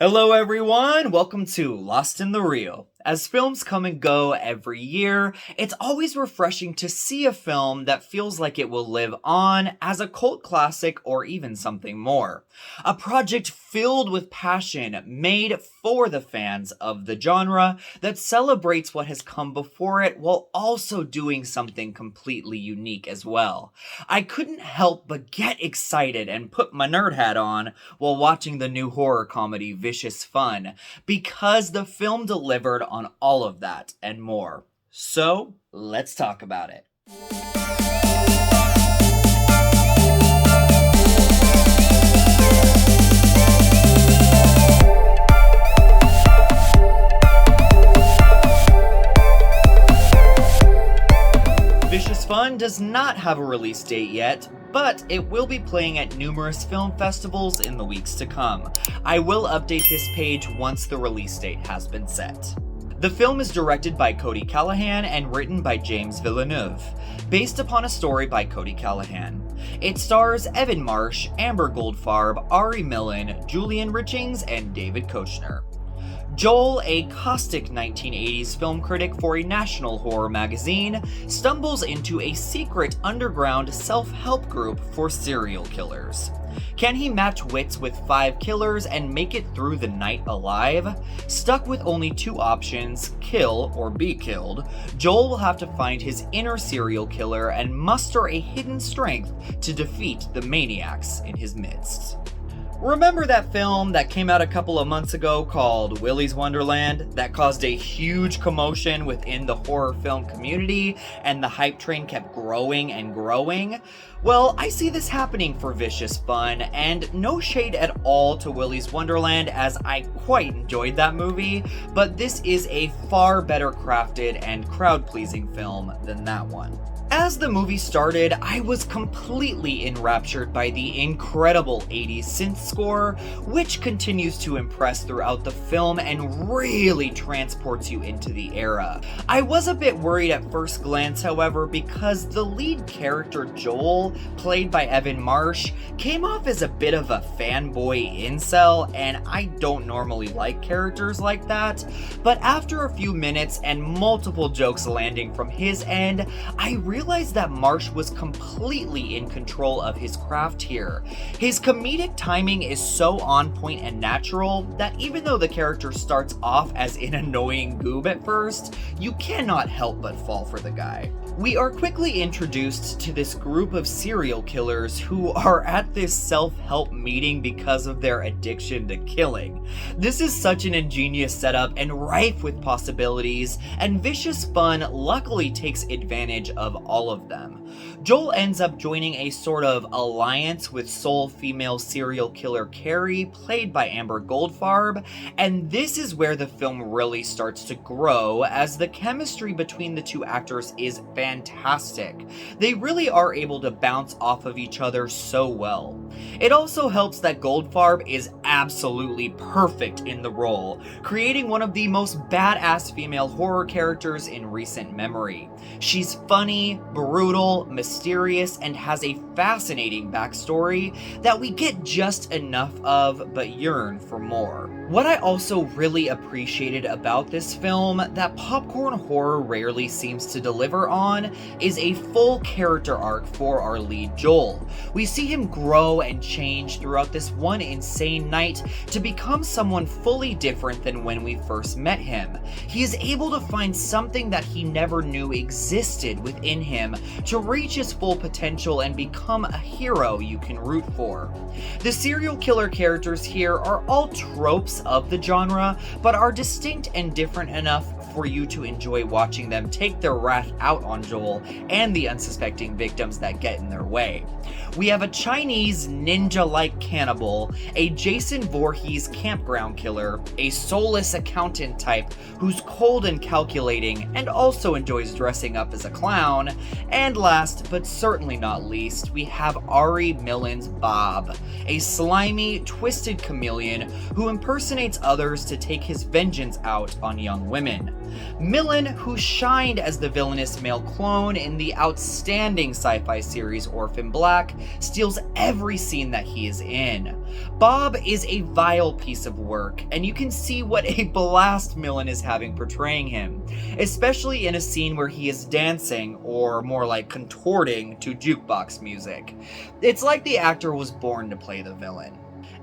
Hello everyone, welcome to Lost in the Reel. As films come and go every year, it's always refreshing to see a film that feels like it will live on as a cult classic or even something more. A project filled with passion, made for the fans of the genre, that celebrates what has come before it while also doing something completely unique as well. I couldn't help but get excited and put my nerd hat on while watching the new horror comedy Vicious Fun, because the film delivered on all of that and more. So, let's talk about it. Vicious Fun does not have a release date yet, but it will be playing at numerous film festivals in the weeks to come. I will update this page once the release date has been set. The film is directed by Cody Callahan and written by James Villeneuve, based upon a story by Cody Callahan. It stars Evan Marsh, Amber Goldfarb, Ari Millen, Julian Richings, and David Koechner. Joel, a caustic 1980s film critic for a national horror magazine, stumbles into a secret underground self-help group for serial killers. Can he match wits with 5 killers and make it through the night alive? Stuck with only 2 options, kill or be killed, Joel will have to find his inner serial killer and muster a hidden strength to defeat the maniacs in his midst. Remember that film that came out a couple of months ago called Willy's Wonderland that caused a huge commotion within the horror film community and the hype train kept growing and growing? Well, I see this happening for Vicious Fun, and no shade at all to Willy's Wonderland as I quite enjoyed that movie, but this is a far better crafted and crowd-pleasing film than that one. As the movie started, I was completely enraptured by the incredible 80s synth score, which continues to impress throughout the film and really transports you into the era. I was a bit worried at first glance, however, because the lead character Joel, played by Evan Marsh, came off as a bit of a fanboy incel, and I don't normally like characters like that, but after a few minutes and multiple jokes landing from his end, I realized that Marsh was completely in control of his craft here. His comedic timing is so on point and natural that even though the character starts off as an annoying goob at first, you cannot help but fall for the guy. We are quickly introduced to this group of serial killers who are at this self-help meeting because of their addiction to killing. This is such an ingenious setup and rife with possibilities, and Vicious Fun luckily takes advantage of all of them. Joel ends up joining a sort of alliance with sole female serial killer Carrie, played by Amber Goldfarb, and this is where the film really starts to grow, as the chemistry between the two actors is fantastic. They really are able to bounce off of each other so well. It also helps that Goldfarb is absolutely perfect in the role, creating one of the most badass female horror characters in recent memory. She's funny, brutal, mysterious, and has a fascinating backstory that we get just enough of but yearn for more. What I also really appreciated about this film that popcorn horror rarely seems to deliver on is a full character arc for our lead Joel. We see him grow and change throughout this one insane night to become someone fully different than when we first met him. He is able to find something that he never knew existed within him to reach his full potential and become a hero you can root for. The serial killer characters here are all tropes of the genre, but are distinct and different enough for you to enjoy watching them take their wrath out on Joel and the unsuspecting victims that get in their way. We have a Chinese ninja-like cannibal, a Jason Voorhees campground killer, a soulless accountant type who's cold and calculating and also enjoys dressing up as a clown, and last but certainly not least, we have Ari Millen's Bob, a slimy, twisted chameleon who impersonates others to take his vengeance out on young women. Millen, who shined as the villainous male clone in the outstanding sci-fi series Orphan Black, steals every scene that he is in. Bob is a vile piece of work, and you can see what a blast Millen is having portraying him, especially in a scene where he is dancing, or more like contorting, to jukebox music. It's like the actor was born to play the villain.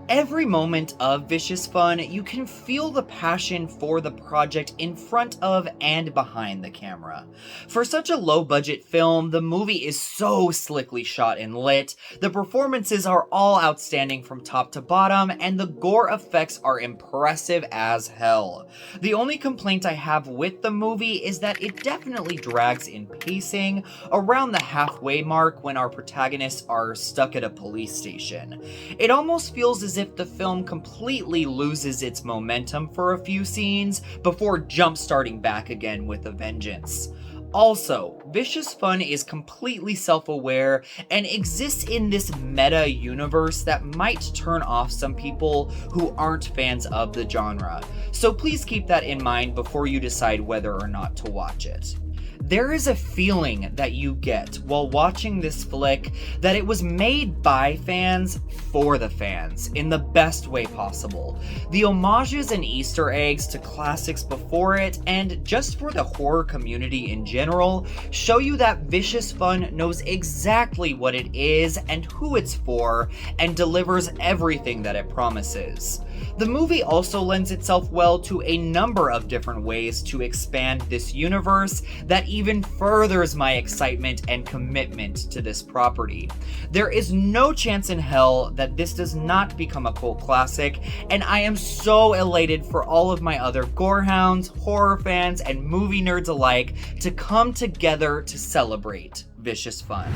Every moment of Vicious Fun, you can feel the passion for the project in front of and behind the camera. For such a low-budget film, the movie is so slickly shot and lit, the performances are all outstanding from top to bottom, and the gore effects are impressive as hell. The only complaint I have with the movie is that it definitely drags in pacing around the halfway mark when our protagonists are stuck at a police station. It almost feels as if the film completely loses its momentum for a few scenes before jump-starting back again with a vengeance. Also, Vicious Fun is completely self-aware and exists in this meta universe that might turn off some people who aren't fans of the genre, so please keep that in mind before you decide whether or not to watch it. There is a feeling that you get while watching this flick that it was made by fans for the fans in the best way possible. The homages and Easter eggs to classics before it, and just for the horror community in general, show you that Vicious Fun knows exactly what it is and who it's for, and delivers everything that it promises. The movie also lends itself well to a number of different ways to expand this universe that even furthers my excitement and commitment to this property. There is no chance in hell that this does not become a cult classic, and I am so elated for all of my other gorehounds, horror fans, and movie nerds alike to come together to celebrate Vicious Fun.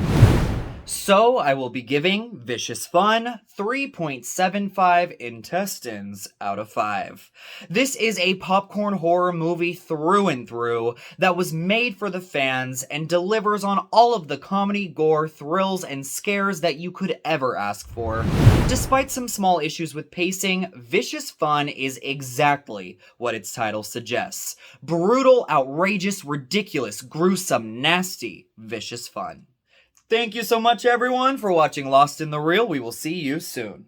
So I will be giving Vicious Fun 3.75 intestines out of 5. This is a popcorn horror movie through and through that was made for the fans and delivers on all of the comedy, gore, thrills, and scares that you could ever ask for. Despite some small issues with pacing, Vicious Fun is exactly what its title suggests. Brutal, outrageous, ridiculous, gruesome, nasty, vicious fun. Thank you so much, everyone, for watching Lost in the Reel. We will see you soon.